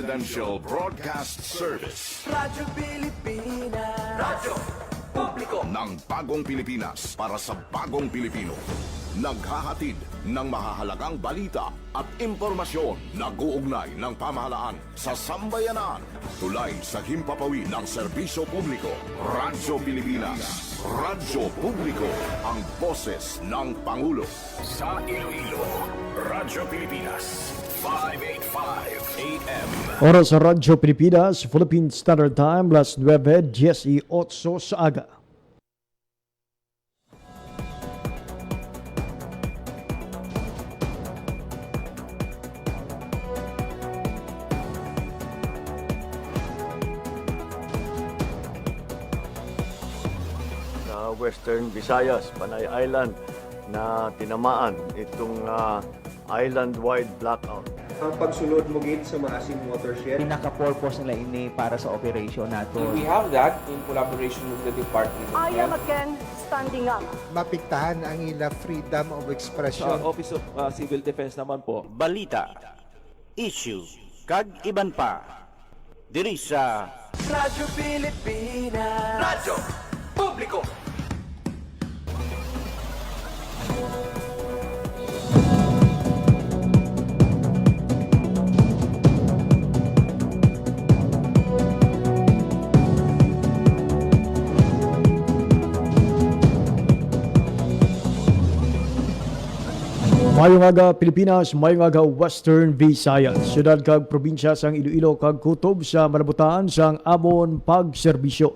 Presidential Broadcast Service. Radyo Pilipinas. Radyo Publiko Ng bagong Pilipinas para sa bagong Pilipino. Naghahatid ng mahahalagang balita at impormasyon na guugnay ng pamahalaan sa sambayanan. Tulay sa himpapawid ng serbisyo publiko. Radyo Pilipinas. Radyo Publiko. Ang boses ng Pangulo. Sa Iloilo, Radyo Pilipinas. 585 AM. Oras sa Radyo Pilipinas, Philippine Standard Time, las 9:18 sa aga. Sa Western Visayas, Panay Island, na tinamaan itong island-wide blackout. Ang pagsulod mo gid sa Maasim watershed. Pinaka-purpose nila ini para sa operation nato. We have that in collaboration with the Department of I am Health. again standing up. Mapiktahan ang ila freedom of expression. Sa Office of Civil Defense naman po. Balita, issue, kag iban pa. Diri sa Radyo Pilipinas. Radyo Publiko Mayong aga Pilipinas, mayong aga Western Visayas. Syudad kag probinsya sang Iloilo kag kutob sa malabutaan sang amon pagserbisyo.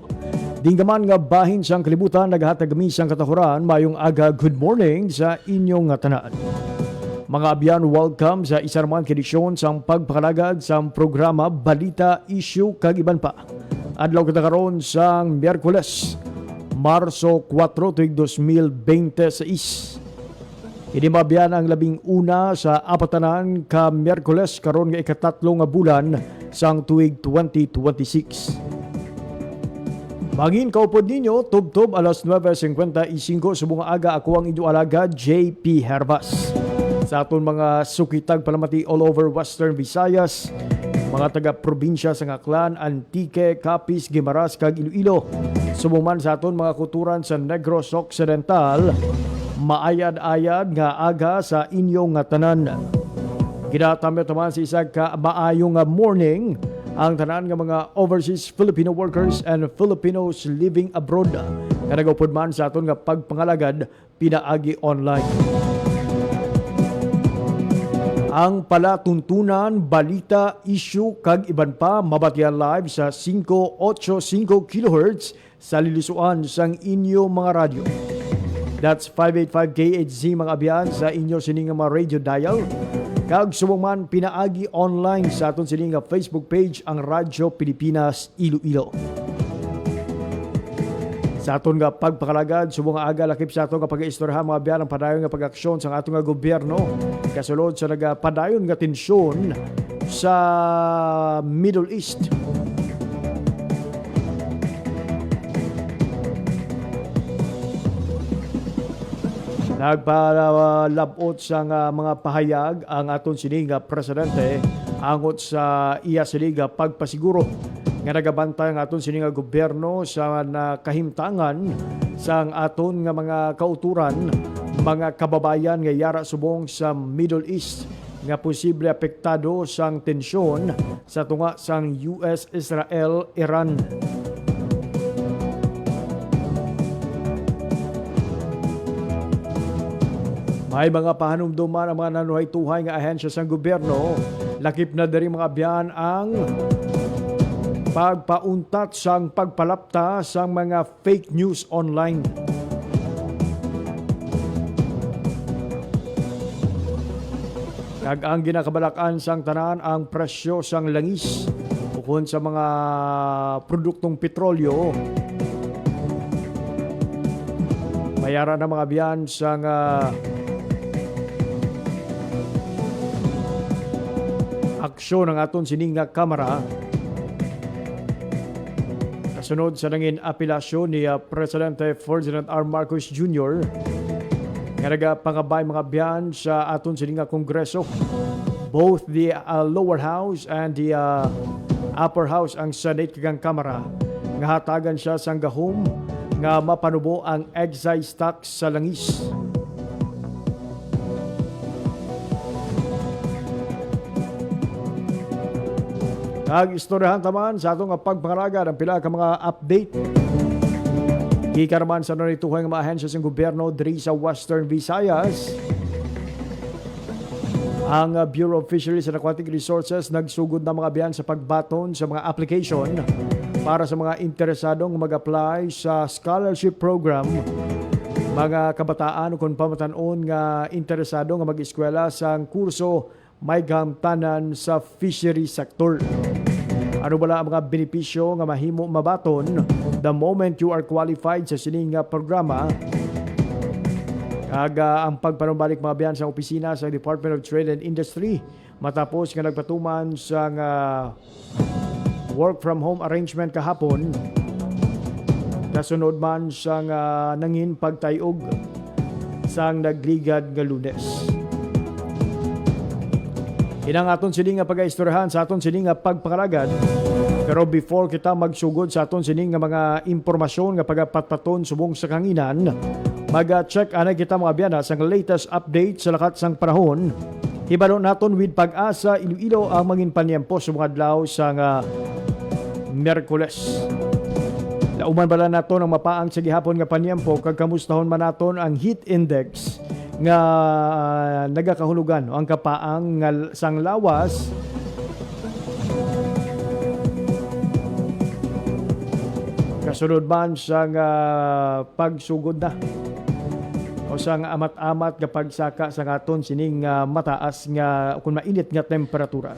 Dinggaman nga bahin sang kalibutan naghatag kami sang katahuran, mayong aga good morning sa inyong tanan. Mga abyan, welcome sa isa naman kedisyon sang pagpakalagad sang programa Balita, Issue kag iban pa. Adlaw kita karon sang Miyerkules, Marso 4, 2026. Inimabyan ang 11 sa apatanan ka Miyerkules karon nga ikatatlo nga bulan sang tuig 2026. Mangin kaupod ninyo, tubtob alas 9:55 sa bunga aga, ako ang inyong alaga, JP Hervas. Sa aton mga sukitag palamati all over Western Visayas, mga taga-probinsya sa Aklan, Antique, Capiz, Guimaras, kag Iloilo. Sumuman sa aton mga kuturan sa Negros Occidental, maayad-ayad nga aga sa inyong tanan. Ginatamyo taman sa isa ka maayong morning ang tanan nga mga overseas Filipino workers and Filipinos living abroad. Kanagupod man sa aton nga pagpangalagad pinaagi online. Ang palatuntunan, balita, issue kag iban pa mabatyan live sa 585 kHz sa lilisuan sang inyo mga radyo. That's 585 KHZ mga abyan sa inyo sining mga radio dial. Kag sumuman pinaagi online sa aton sining Facebook page ang Radyo Pilipinas Iloilo. Sa aton nga pagpakalagad subong aga lakip sa aton nga pag-istoryahan mga abyan ang padayon nga pag-aksyon sa aton nga gobyerno kasulod sa nagapadayon nga tensyon sa Middle East. Nagpalabot sa mga pahayag ang aton sining presidente angot sa iya sining pagpasiguro nga nagabantay ang aton sining gobyerno sa nakahimtangan sang aton nga mga kauturan, mga kababayan nga yara subong sa Middle East nga posible apektado sang tensyon sa tunga sang US, Israel, Iran. May mga pahanumduman ang mga nanuhay-tuhay nga ahensya sa gobyerno. Lakip na dari mga abyan ang pagpauntat sang pagpalapta sang mga fake news online. Kag ang ginakabalakan sang tanan ang presyo sang langis bukod sa mga produktong petrolyo. Bayaran ng mga abyan sang aksyon ng aton sining nga kamera kasunod sa nangin apelasyon ni Presidente Ferdinand R. Marcos Jr. nga nagapangabay mga biyan sa aton sining nga kongreso both the lower house and the upper house ang Senate kagang Kamara nga hatagan siya sang gahom nga mapanubo ang excise tax sa langis. Nag-istoryahan taman sa atong pagpangalaga ng pila ka mga update. Gikarman sa nanituhay ng mga ahensya sa gobyerno diri sa Western Visayas. Ang Bureau of Fisheries and Aquatic Resources nagsugod na mga biyan sa pagbaton sa mga application para sa mga interesadong mag-apply sa scholarship program. Mga kabataan o kung pamatanon nga interesado nga mag-eskwela sa kurso may gamtanan sa fishery sector. Ano bala ang mga benepisyo nga mahimo mabaton the moment you are qualified sa sining programa? Kaga ang pagpanumbalik mga biyan sa opisina sa Department of Trade and Industry matapos nga nagpatuman sa work from home arrangement kahapon. Kasunod man sa nangin pagtayog sang nagligad nga Lunes. Inang aton sini nga pag-aistoryahan sa aton sini nga pagpangalagad. Pero before kita magsugod sa aton sini nga mga impormasyon nga pagapatpaton subong sa kanginan, mag-check ana kita mga biyana sa latest update sa lakat sang panahon. Hibalo naton with Pag-asa Iloilo ang mangin paniempo sa mga adlaw sa Miyerkules. Lauman bala naton ang mapaang sa gihapon nga paniempo kag kamustahon man naton ang heat index nga nagakahulugan ang kapaang nga sang lawas kasunod man sang pagsugod na o sang amat-amat nga pagsaka sa aton sining mataas nga kung mainit nga temperatura.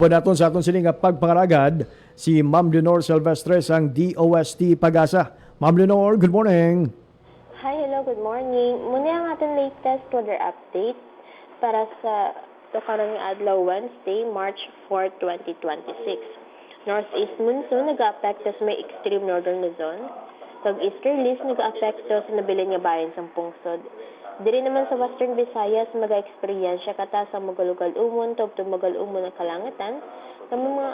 Po naton sa aton sining pagpangalagad si Ma'am Leonor Silvestre ang DOST Pag-asa. Ma'am Leonor, good morning. Hi, hello, good morning. Muna ang ating latest weather update para sa karong adlaw Wednesday, March 4, 2026. Northeast monsoon nag-aapekto sa may extreme northern Luzon. Kag easterlies nag-aapekto sa nabilin nga bayan sa Pungsod. Diri naman sa Western Visayas maga-eksperyensya kata sa magalugal umon tubtub magaluumon ng kalangatan kami mga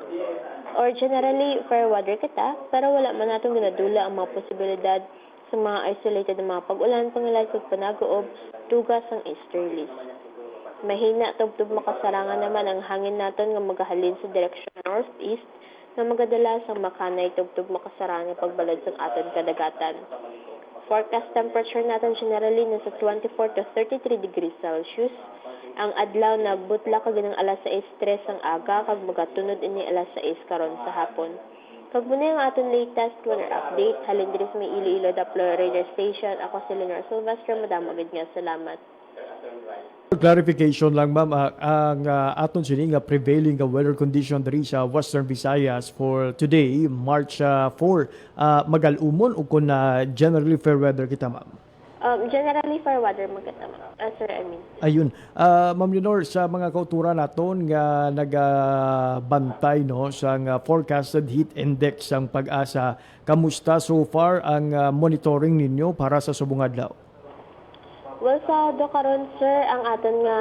or generally fair weather kita pero wala man natong ginadula ang mga posibilidad sa mga isolated na mga pag-ulan pangilag kag panagoob tugas ang easterlies. Mahina tubtub makasarangan naman ang hangin naton nga magahalin sa direksyon northeast na magadala sa makanay tubtub makasarangan nga pagbalad sang aton kadagatan. Forecast temperature natin generally nasa 24 to 33 degrees Celsius. Ang adlaw nagbutla kag ng alas 6:03 ang aga kag magatunod ini alas 6 karon sa hapon. Kag muna ang aton latest weather update halin diri sa may Iloilo Doppler Radio Station. Ako si Leonor Silvestre, madamo gid nga salamat. Clarification lang ma'am, ang aton sini nga prevailing weather condition diri sa Western Visayas for today, March 4, magalumon o kung generally fair weather kita ma'am? Generally fair weather magkita ma'am. Sir, I mean. Ayun. Ma'am Leonor, sa mga kauturan naton nga nagabantay no sa forecasted heat index ang Pag-asa, kamusta so far ang monitoring ninyo para sa subong adlaw? Well, sa karon sir, ang aton nga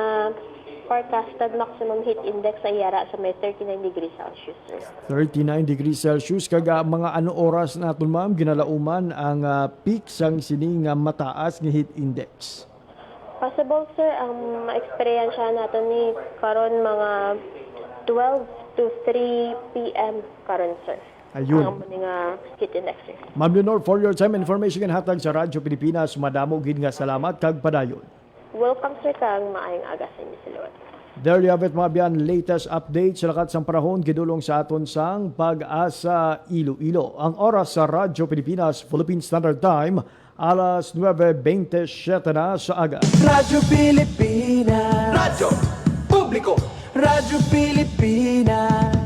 forecasted maximum heat index ay yara sa may 39 degrees Celsius, sir. 39 degrees Celsius. Kaga mga ano oras naton ma'am ginalauman ang peak sang sining mataas nga heat index? Possible, sir, ang ma-experiensya natin ni karon mga 12 to 3 p.m. karon, sir. Ayun. Ang mga heat index, sir. Ma'am Leonor, for your time and information and hatag sa Radyo Pilipinas, madamo gid nga salamat kag padayon. Welcome, sir, kang maayong aga sa inyo silawat. There you have it mga biyan, latest update sa lakat sang panahon gidulong sa aton sang Pag-asa Iloilo. Ang oras sa Radyo Pilipinas Philippine Standard Time, alas 9:27 na sa aga. Radyo Pilipinas. Radyo Publiko. Radyo Pilipinas.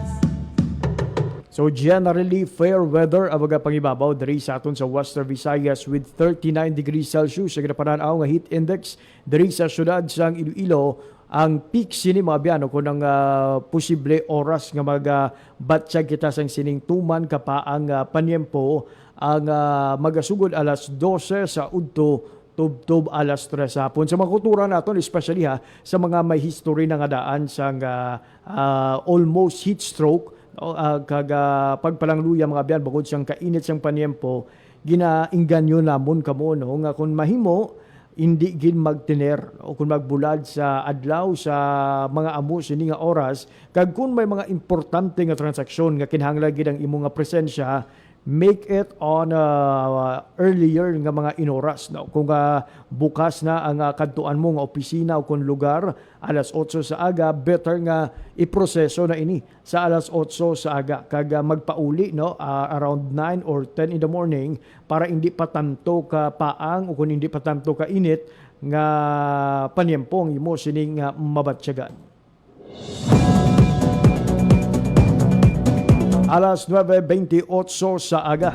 So generally fair weather ang mga pangibabaw diri sa aton sa Western Visayas with 39 degrees Celsius sa ginapananaw nga heat index diri sa syudad sang Iloilo ang peak sini mga biyano kung ang posible oras nga magbatsyag kita sang sining tuman kapa ang panyempo ang magasugod alas 12 sa udto tub alas 3 sa hapon. Sa mga kultura naton, especially sa mga may history na nga daan sang almost heat stroke, kaga pagpalangluya mga biyan, bukod siyang kainit siyang panyempo, ginaingganyo namon kamo no, nga kung mahimo, hindi gin magtiner o kung magbulad sa adlaw sa mga amo sini nga oras, kag kung may mga importante nga transaksyon nga kinahanglan gid ang imo nga presensya, make it on earlier nga mga inoras. No? Kung bukas na ang kadtuan mo nga opisina o kung lugar, alas 8 sa aga, better nga iproseso na ini sa alas 8 sa aga. Kag magpauli no? Around 9 or 10 in the morning para hindi pa tanto ka paang o kung hindi pa tanto ka init nga panyempong imo sining mabatsyagan. Alas 9:28 sa aga.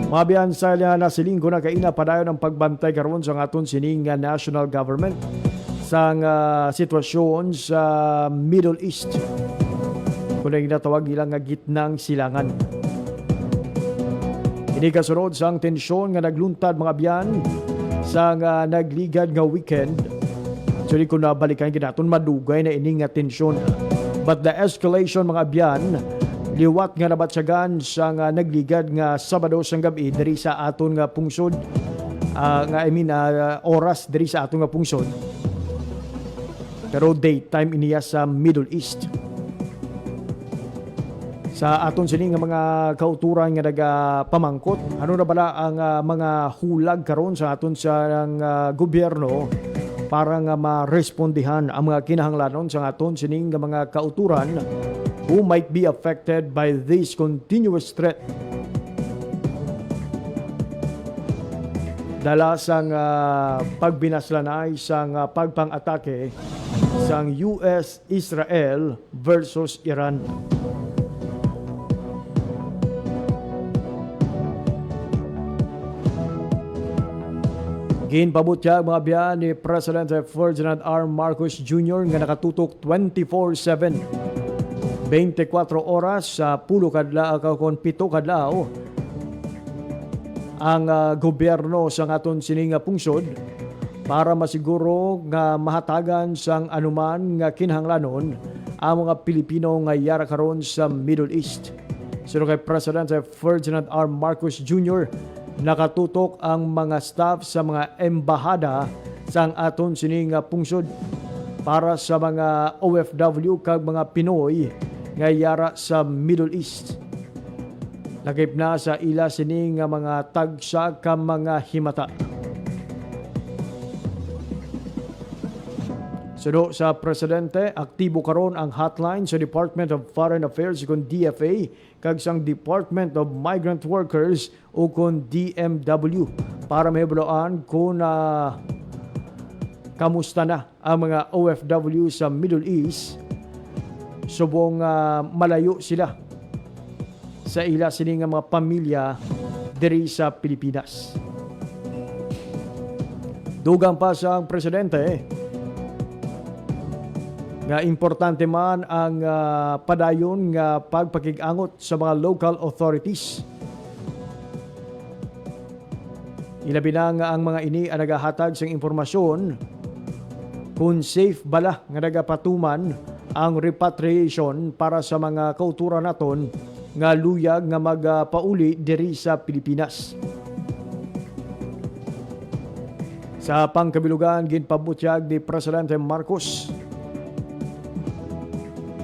Mabiyan sa nasiling ko na kaina padayon ang pagbantay karon sa aton sining national government sa sitwasyon sa Middle East. Kung ginatawag nilang nga gitnang silangan. Ini kasunod sa tensyon nga nagluntad mga biyan sa nagligad nga weekend. Actually kung nabalikan ginaton madugay na ini nga tensyon. But the escalation mga biyan, liwat nga nabatsyagan sa nagligad nga Sabado sang gabi diri sa aton nga pungsod, oras diri sa aton nga pungsod. Pero daytime iniya sa Middle East. Sa aton sining nga mga kauturan nga nagapamangkot, ano na bala ang mga hulag karon sa aton sa gobyerno para nga marespondihan ang mga kinahanglanon sa aton sining nga mga kauturan who might be affected by this continuous threat. Dala sang pagbinaslanay sang pagpang-atake sang US-Israel versus Iran. Ginpabutyag mga biyan ni President Ferdinand R. Marcos Jr. nga nakatutok 24/7. 24 oras sa 10 kadlaw kon 7 kadlaw ang gobyerno sa aton sining pungsod para masiguro nga mahatagan sang anuman nga kinahanglanon ang mga Pilipino nga yara karon sa Middle East. Sino kay President Ferdinand R. Marcos Jr. nakatutok ang mga staff sa mga embahada sang aton sining pungsod para sa mga OFW kag mga Pinoy nga yara sa Middle East. Lagip na sa ila sining mga tagsa ka mga himata. Suno sa Presidente, aktibo karon ang hotline sa Department of Foreign Affairs kung DFA kag sang Department of Migrant Workers o kung DMW para mahibalaan kung kamusta na ang mga OFW sa Middle East subong malayo sila sa ila sining mga pamilya diri sa Pilipinas. Dugang pa sa Presidente nga importante man ang padayon nga pagpakig-angot sa mga local authorities. Ilabi na nga ang mga ini ang nagahatag sa impormasyon kung safe bala nga nagapatuman ang repatriation para sa mga kauturan naton nga luyag nga magpauli diri sa Pilipinas. Sa pangkabilugan ginpabutyag ni Presidente Marcos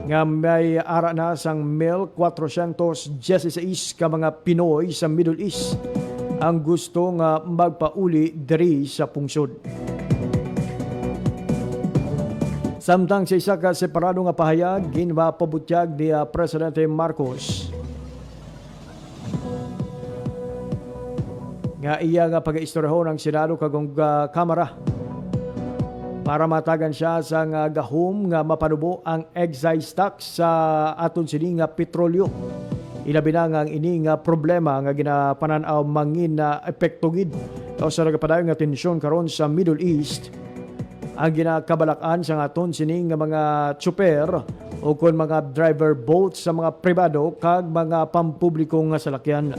nga may ara na sang 1,416 ka mga Pinoy sa Middle East ang gusto nga magpauli diri sa pungsod. Samtang sa isa ka separado nga pahayag ginpabutyag ni Presidente Marcos nga iya nga pag-istoryahon ang Senado kagong Kamara para matagan siya sa gahom nga mapanubo ang excise tax sa aton sining nga petrolyo. Ilabi na nga ang ini nga problema nga ginapananaw mangin na epekto gid sa nagapadayon nga tensyon karon sa Middle East ang ginakabalakan sa aton sining nga mga tsuper o kon mga driver boats sa mga pribado kag mga pampublikong nga salakyan.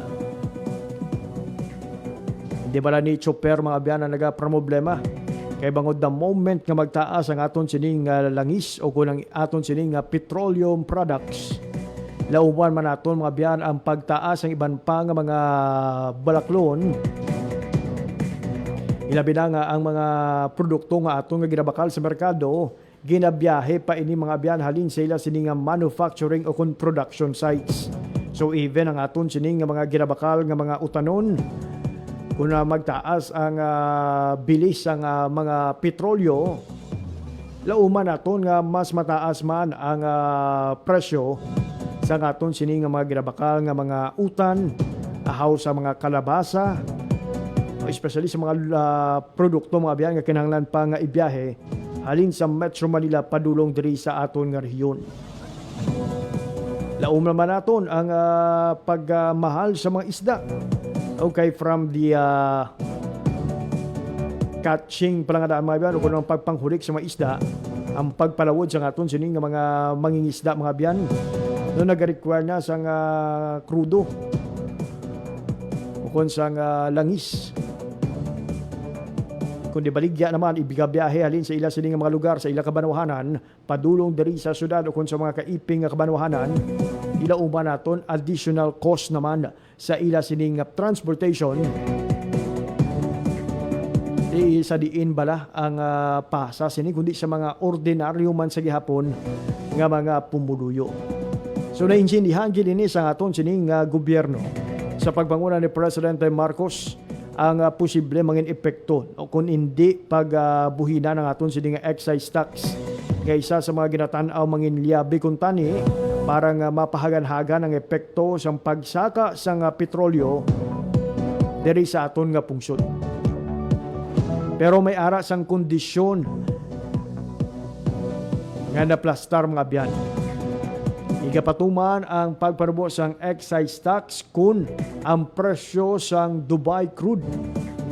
Hindi bala ni tsuper mga biyan na nagaproblema kay bangod the moment nga magtaas ang aton sining langis o kun ang aton sining petroleum products. Lauban man naton mga biyan ang pagtaas ang iban pa nga mga balaklon. Ilabi na nga ang mga produkto nga aton nga ginabakal sa merkado, ginabiyahe pa ini mga biyan halin sa ila sining nga manufacturing o kun production sites. So even ang aton sining nga mga ginabakal nga mga utanon, kung magtaas ang bilis ang mga petrolyo, lauman naton nga mas mataas man ang presyo sa aton sining nga mga ginabakal nga mga utan, ahaw sa mga kalabasa, especially sa mga produkto mga biyan nga kinahanglan pa nga ibiyahe halin sa Metro Manila padulong diri sa aton nga rehiyon. Laom naman naton ang pagmahal sa mga isda. Okay, from the catching palangadaan mga biyan o kung ang pagpanghulik sa mga isda, ang pagpalawod sa aton sining nga mga mangingisda mga biyan no nag-require na sa krudo o kung sa langis. Kundi baligya naman ibigabiyahe halin sa ila sining mga lugar sa ila kabanwahanan padulong diri sa syudad o kung sa mga kaiping nga kabanwahanan, ila uban naton additional cost naman sa ila sining transportation. Sa diin bala ang pasa sini kundi sa mga ordinaryo man sa gihapon nga mga pumuluyo. So naintindihan gid ini sa aton sining gobyerno sa pagbanguna ni Presidente Marcos ang posible mangin epekto o kung hindi pagbuhina ng aton sining excise tax nga isa sa mga ginatan-aw mangin liabi kun tani para nga mapahagan-hagan ang epekto sa pagsaka sa petrolyo diri sa aton nga pungsod. Pero may ara sang kondisyon nga naplastar mga biyan. Igapatuman ang pagparubo sang excise tax kung ang presyo sang Dubai crude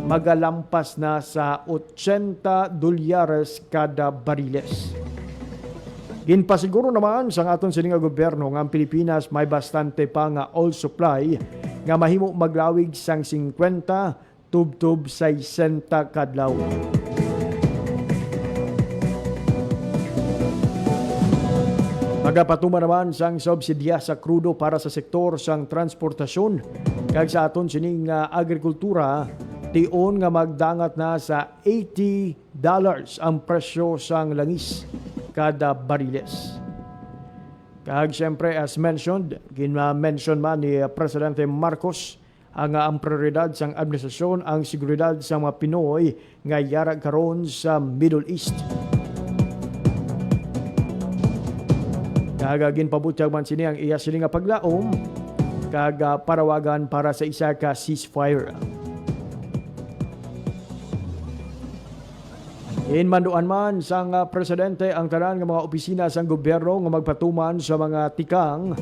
magalampas na sa $80 kada bariles. Ginpasiguro naman sa aton sining gobyerno nga ang Pilipinas may bastante pa nga oil supply nga mahimo maglawig sang 50 tubtob 60 kadlaw. Magapatuman naman sang subsidya sa krudo para sa sektor sang transportasyon kag sa aton sining agrikultura tion nga magdangat na sa $80 ang presyo sang langis kada bariles. Kag siyempre as mentioned, gina-mention man ni Presidente Marcos ang prioridad sang administrasyon ang seguridad sa mga Pinoy nga yara karon sa Middle East. Kagagin pabutyag man sini ang iya sini nga paglaom kag parawagan para sa isa ka ceasefire. Inmanduan man sang presidente ang tanan nga mga opisina sang gobyerno nga magpatuman sa mga tikang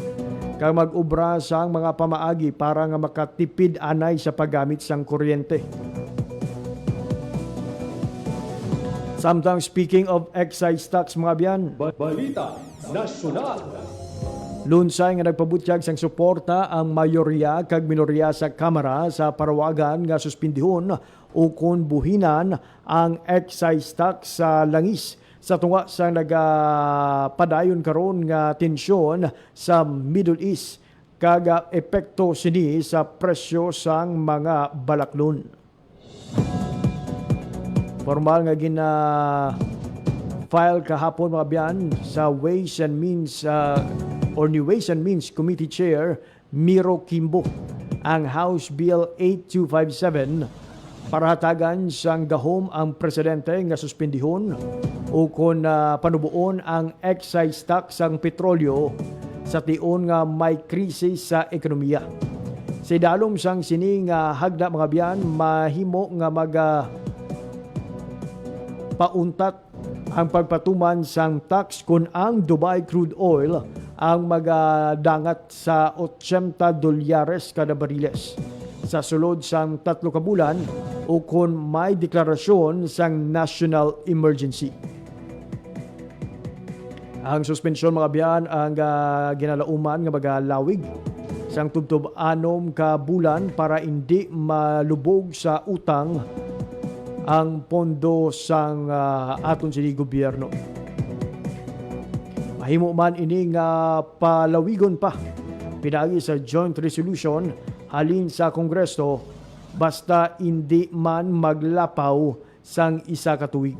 kag mag-ubra sang mga pamaagi para nga makatipid anay sa paggamit sang kuryente. Samtang speaking of excise tax mga biyan, Balita Nasyonal. lunsay nga nagpabutyag sang suporta ang mayorya kag minorya sa Kamara sa parawagan nga suspindihon o kun buhinan ang excise tax sa langis sa tunga sa nagapadayon karon nga tensyon sa Middle East kag epekto sini sa presyo sang mga balaklon. Formal nga file kahapon mga biyan sa Ways and Means or New Ways and Means Committee Chair Miro Kimbo ang House Bill 8257 para hatagan sang gahom ang presidente nga suspendihon o kung panubuon ang excise tax sang petrolyo sa tion nga may krisis sa ekonomiya. Sa dalom sang sining hagda mga biyan mahimo nga pauntat ang pagpatuman sang tax kung ang Dubai crude oil ang magadangat sa $80 kada bariles. Sa sulod sang 3 ka bulan o kung may deklarasyon sang national emergency. Ang suspensyon mga biyan ang ginalauman nga magalawig sang tubtob 6 ka bulan para hindi malubog sa utang ang pondo sang aton sini gobyerno. Mahimo man ini nga palawigon pa pinagi sa joint resolution halin sa Kongreso basta hindi man maglapaw sang isa ka tuig.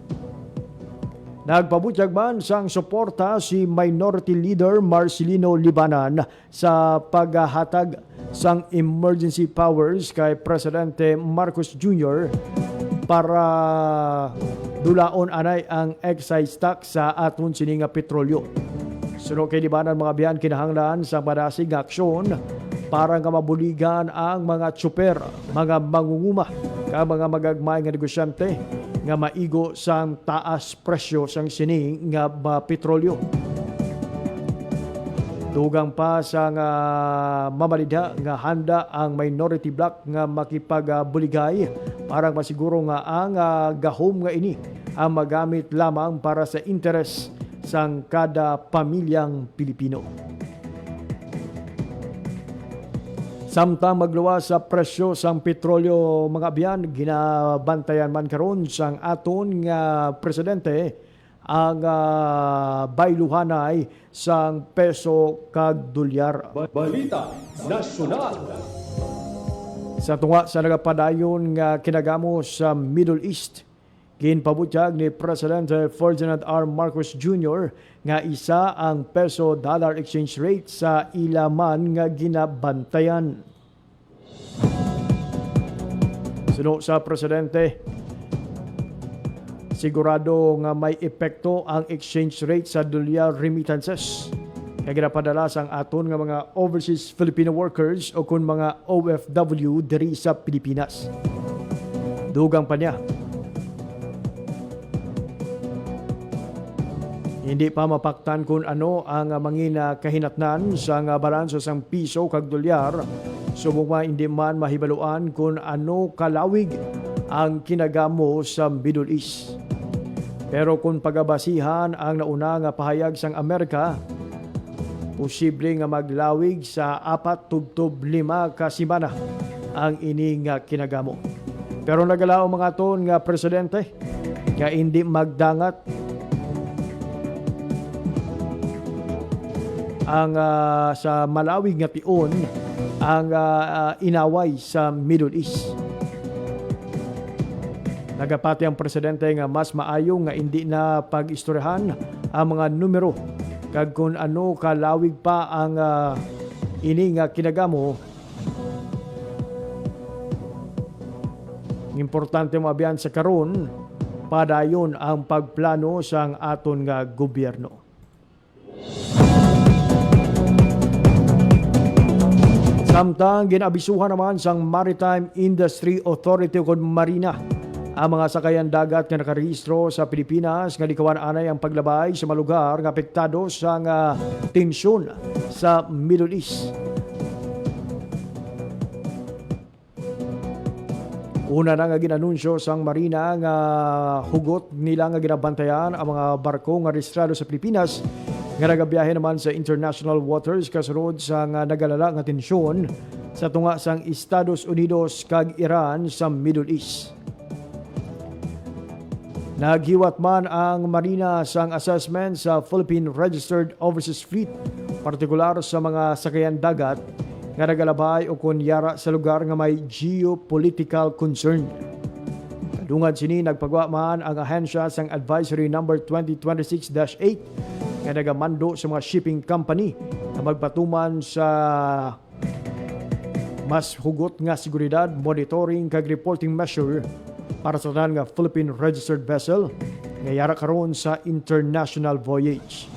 Nagpabutyag man sang suporta si Minority Leader Marcelino Libanan sa paghatag sang emergency powers kay Presidente Marcos Jr. para dulaon anay ang excise tax sa aton sininga petrolyo. Sunod kay Libanan mga biyan kinahanglan sa madasig aksyon para nga mabuligan ang mga tsuper, mga mangunguma, ka mga magagmay nga negosyante nga maigo sang taas presyo sang sining nga petrolyo. Dugang pa sang mamalida nga handa ang minority bloc nga makipagbuligay para masiguro nga ang gahom nga ini ang magamit lamang para sa interes sang kada pamilyang Pilipino. Samtang magluwas sa presyo sang petrolyo mga biyan, ginabantayan man karon sang aton nga presidente ang bayluhanay sang peso kag dolyar. Balita Nasyonal. Sa tunga sa nagapadayon nga kinagamo sa Middle East, ginpabutyag ni Presidente Ferdinand R. Marcos Jr. nga isa ang peso-dollar exchange rate sa ilaman nga ginabantayan. Suno sa Presidente, sigurado nga may epekto ang exchange rate sa dolyar remittances kaya ginapadala sang aton nga mga overseas Filipino workers o kun mga OFW diri sa Pilipinas. Dugang pa niya, hindi pa mapaktan kung ano ang mangina kahinatnan sa balanso sang piso kag dolyar, subong hindi man mahibaluan kung ano kalawig ang kinagamo sa Middle East. Pero kung pagabasihan ang nauna nga pahayag sang Amerika, posible nga maglawig sa 4-5 ka semana ang ini nga kinagamo. Pero nagalao mga ton nga presidente nga hindi magdangat ang sa malawig nga tion ang inaway sa Middle East. Nagapati ang presidente nga mas maayo nga hindi na pag-istoryahan ang mga numero kag kung ano kalawig pa ang ini nga kinagamo. Importante mabiyan sa karon padayon ang pagplano sang aton nga gobyerno. Samtang ginabisuhan naman sang Maritime Industry Authority o Marina ang mga sakayan dagat nga nakarehistro sa Pilipinas nga likawan anay ang paglabay sa mga lugar nga apektado sa tensyon sa Middle East. Una na nga ginanunsyo sang Marina nga hugot nila nga ginabantayan ang mga barko nga rehistrado sa Pilipinas nga nagabiyahe naman sa international waters kasunod sa nagalala nga tensyon sa tunga sang Estados Unidos kag Iran sa Middle East. Naghiwat man ang Marina sang assessment sa Philippine Registered Overseas Fleet, partikular sa mga sakayan dagat nga nagalabay o kunyara sa lugar nga may geopolitical concern. Kadungad sini nagpagawa man ang ahensya sang Advisory Number 2026-8 nga nagamando sa mga shipping company na magpatuman sa mas hugot nga seguridad, monitoring kag reporting measure para sa tanan nga Philippine registered vessel nga yara karon sa international voyage.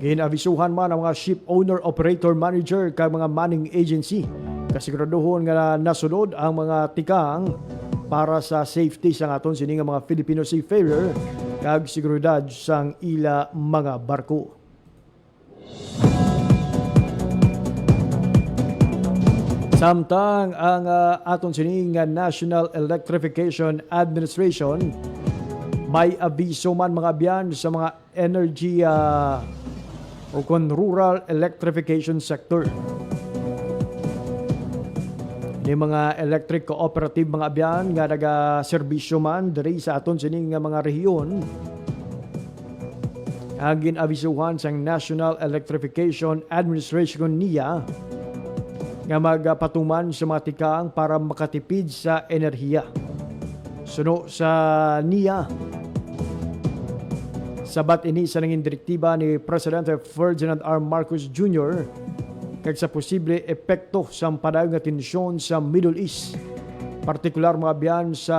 Ginabisuhan man ang mga ship owner, operator, manager kag mga manning agency kasiguraduhon nga nasunod ang mga tikang para sa safety sang aton sining mga Filipino seafarer kag seguridad sang ila mga barko. Samtang ang aton sining National Electrification Administration may abiso man mga biyan sa mga energy o kon rural electrification sector. Ni mga electric cooperative mga biyan nga naga-serbisyo man diri sa aton sining mga rehiyon ang ginabisuhan sa National Electrification Administration NIA nga magpatuman sa mga tikaang para makatipid sa enerhiya. Suno sa NIA, sabat ini sa nanging direktiba ni Presidente Ferdinand R. Marcos Jr. kag sa posible epekto sa padayong nga tensyon sa Middle East, partikular mga biyan sa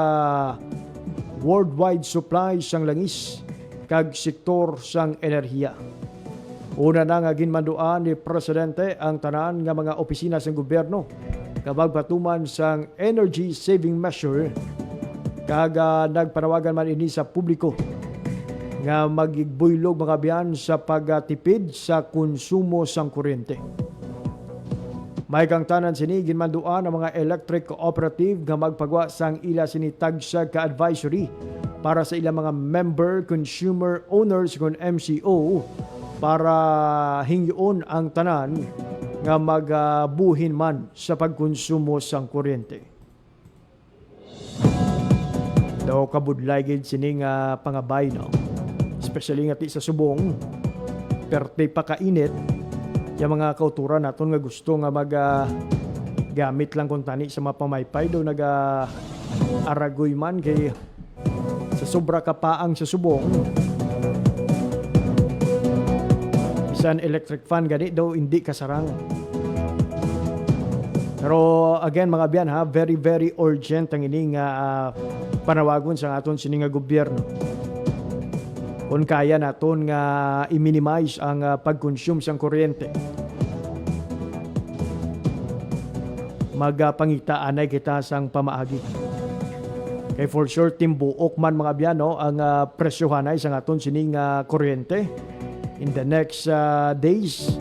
worldwide supply sang langis kag sektor sang enerhiya. Una na nga ginmanduan ni Presidente ang tanan nga mga opisina sa gobyerno kabag patuman sang energy saving measure kag nagpanawagan man ini sa publiko nga magigbuylog mga biyan sa pagtipid sa konsumo sang kuryente. May kang tanan sini ginmanduan ang mga electric cooperative nga magpagwa sang ila sini tagsa ka advisory para sa ilang mga member consumer owners kon MCO para hingyoon ang tanan nga magbuhin man sa pagkonsumo sang kuryente. Daw kabudlay gid sining pangabay no. Especially nga ti sa subong perte pa kainit yung mga kauturan naton nga gusto nga gamit lang kung tani sa mapamaypay daw aragoy man kay sa sobra kapaang sa subong. Bisan electric fan gani daw hindi kasarang. Pero again mga biyan ha, very very urgent ang ining panawagon sa aton sining nga gobyerno. Kung kaya naton nga i-minimize ang pag-consume sang kuryente. Magpangitaan ay kita sang pamaagi. Kay for sure timbuok man mga biyan no, ang presyohan ay sang aton sining kuryente in the next days.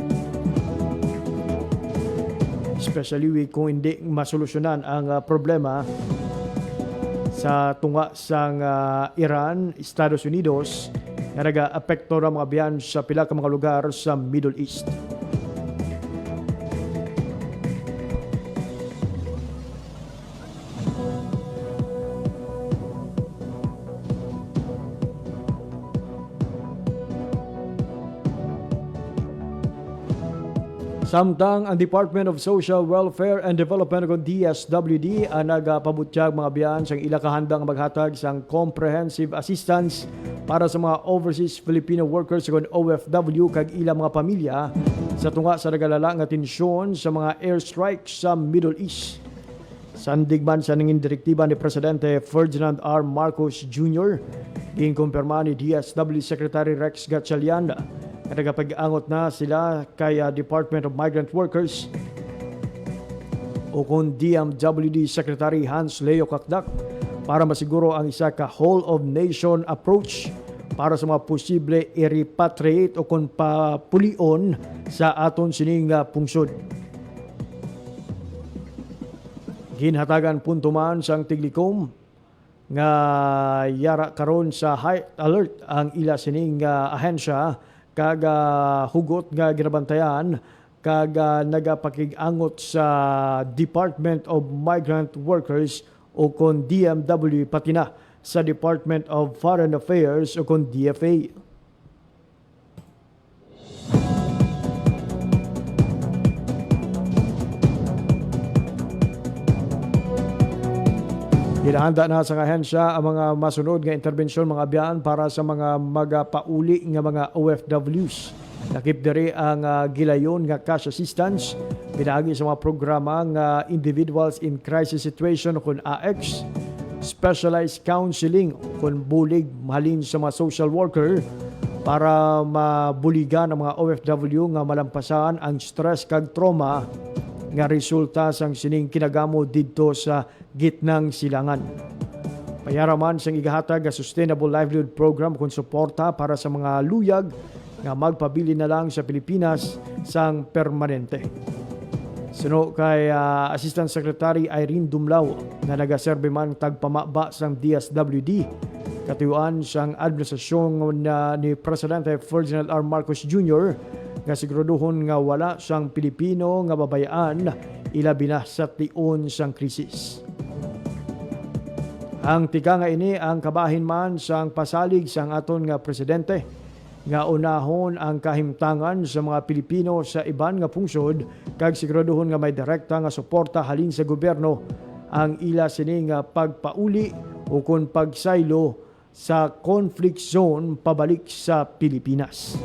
Especially kung hindi masolusyonan ang problema sa tunga sang Iran, Estados Unidos nga naga-apekto ra mga biyan sa pila ka mga lugar sa Middle East. Samtang ang Department of Social Welfare and Development o DSWD ang nagpabutyag mga biyan sang ila kahandang maghatag sang comprehensive assistance para sa mga overseas Filipino workers o OFW kag ila mga pamilya sa tunga sa nagalala nga tensyon sa mga airstrikes sa Middle East. Sandigman sa nanging direktiba ni Presidente Ferdinand R. Marcos Jr. ginkumpirma ni DSWD Secretary Rex Gatchalian na nagapag-angot na sila kay Department of Migrant Workers o kung DMWD Secretary Hans Leo Kakdak para masiguro ang isa ka whole-of-nation approach para sa mga posible i-repatriate o kung papulion sa aton sining pungsod. Ginhatagan punto man sang Tiglikom nga yara karon sa high alert ang ila sining ahensya kag hugot nga ginabantayan kag nagapakig-angot sa Department of Migrant Workers o kon DMW pati na sa Department of Foreign Affairs o kon DFA. Hinahanda na sa ahensya ang mga masunod nga interbensyon mga biyan para sa mga magapauli nga mga OFWs. Nakip diri ang gilayon nga cash assistance pinagi sa mga programa nga Individuals in Crisis Situation kun AX, specialized counseling kun bulig mahalin sa mga social worker para mabuligan ang mga OFW nga malampasan ang stress kag trauma nga resulta sang sining kinagamo didto sa gitnang silangan. Payaraman sang igahatag nga Sustainable Livelihood Program kung suporta para sa mga luyag nga magpabili na lang sa Pilipinas sang permanente. Suno kay Assistant Secretary Irene Dumlao na nagaserbe man tagpamaba sang DSWD katiwaan sang administrasyon ni Presidente Ferdinand R. Marcos Jr. nga siguraduhon nga wala sang Pilipino nga babayaan ilabi na sa tion sang krisis. Ang tika nga ini ang kabahin man sang pasalig sang aton nga presidente nga unahon ang kahimtangan sa mga Pilipino sa iban nga pungsod kag siguraduhon nga may direkta nga suporta halin sa gobyerno ang ila sini nga pagpauli o kon pagsaylo sa conflict zone pabalik sa Pilipinas.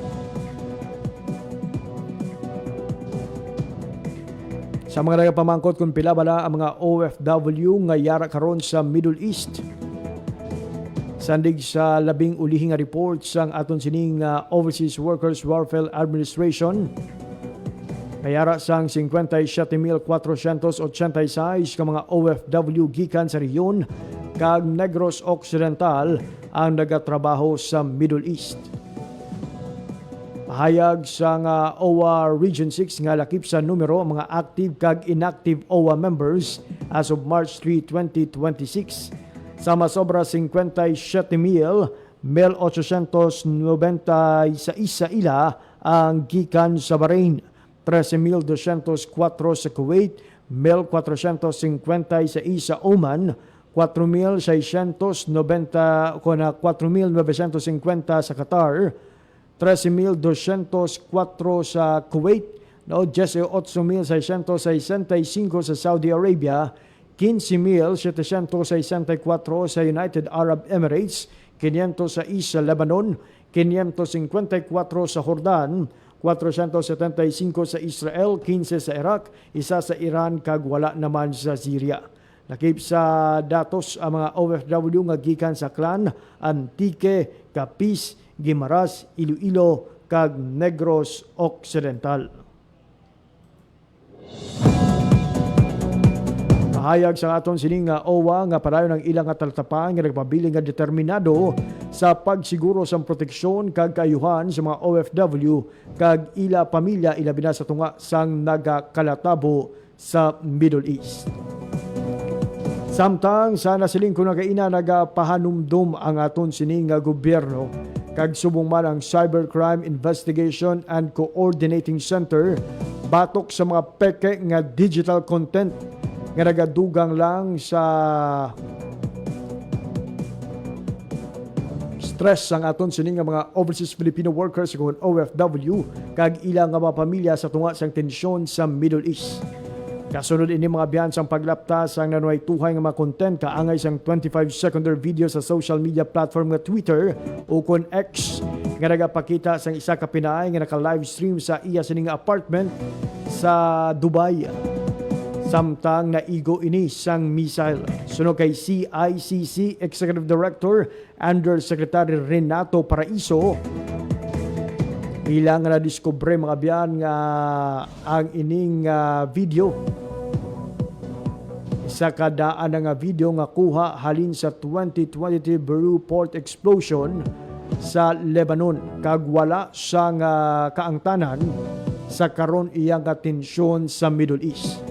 Sa mga nagapamangkot kung pila bala ang mga OFW nga yara karon sa Middle East. Sandig sa labing ulihing nga report sang aton sining Overseas Workers Welfare Administration, mayara sang 57,486 ka mga OFW gikan sa rehiyon kag Negros Occidental ang nagatrabaho sa Middle East. Pahayag sang OWA Region 6 nga lakip sa numero mga active kag inactive OWA members as of March 3, 2026. Sama sobra 57,896 ila ang gikan sa Bahrain, 13,204 sa Kuwait, 1,456 sa Oman, 4,950 sa Qatar, 13,204 sa Kuwait, 18,665 sa Saudi Arabia, 15,764 sa United Arab Emirates, 500 sa Lebanon, 554 sa Jordan, 475 sa Israel, 15 sa Iraq, isa sa Iran kag wala naman sa Syria. Lakip sa datos ang mga OFW nga gikan sa Clan, Antique, Capiz, Guimaras, Iloilo kag Negros Occidental. Hayag sa aton sining OWA nga padayon ang ilang talatapan nga nagpabiling nga determinado sa pagsiguro sa proteksyon kag kaayuhan sa mga OFW kag ila pamilya ilabi na sa tunga sang nagakalatabo sa Middle East. Samtang sa nasiling ko na kaina nagapahanumdum ang aton sining gobyerno kag subong man ang Cybercrime Investigation and Coordinating Center batok sa mga peke nga digital content nga nagadugang lang sa stress ang aton sining nga mga overseas Filipino workers kung OFW kag ilang nga mga pamilya sa tunga sang tensyon sa Middle East. Kasunod ini mga biyansang paglaptas ang nanuay tuhay nga mga content kaangay sang 25-second video sa social media platform nga Twitter o kon X nga nagapakita sang isa ka Pinaay nga naka-livestream sa iya sining apartment sa Dubai. Samtang naigo ini sang missile. Suno kay CICC Executive Director Under Secretary Renato Paraiso, bilang na diskubre mga biyan nga ang ining video. Isa kadaan nga video nga kuha halin sa 2022 Beirut port explosion sa Lebanon kag wala sa kaangtanan sa karon iyang tensyon sa Middle East.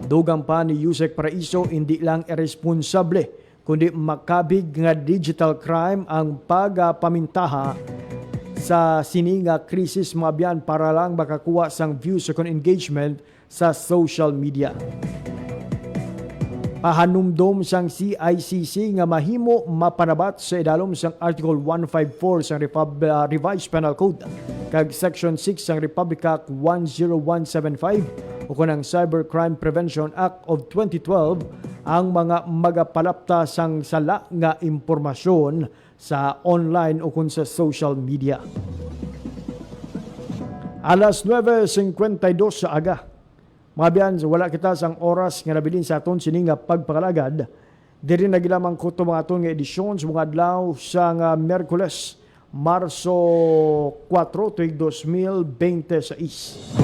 Dugang pa ni Yusek Paraiso, hindi lang irresponsable kundi makabig nga digital crime ang pagapamintaha sa sininga krisis mga biyan para lang makakuha sang views sa engagement sa social media. Pahanumdom sang CICC nga mahimo mapanabat sa idalom sang Article 154 sang Revised Penal Code kag Section 6 sang Republic Act 10175 o kunang Cybercrime Prevention Act of 2012 ang mga magapalapta sang sala nga impormasyon sa online o kun sa social media. Alas 9:52 sa aga. Mga biyan, wala kita sang oras nga nabilin sa aton sining nga pagpakalagad. Diri nagilamang ko ito mga aton nga edisyon sa mga adlaw sa nga Merkules, Marso 4, tuig 2026.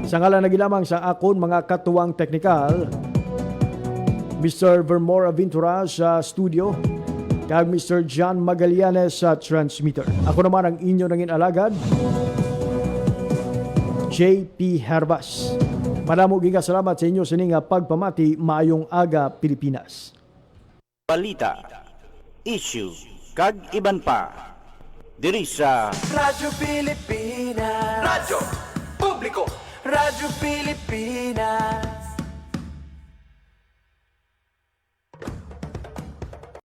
Sa ngalan nagilamang sa akon mga katuwang teknikal, Mr. Vermora Ventura sa studio, kag Mr. John Magallanes sa transmitter. Ako naman ang inyo nangin alagad, JP Herbas. Madamo giga salamat sa inyo sining pagpamati. Maayong aga Pilipinas. balita, issue, kag iban pa. Diri sa Radyo Pilipinas. Radyo Publiko. Radyo Pilipinas.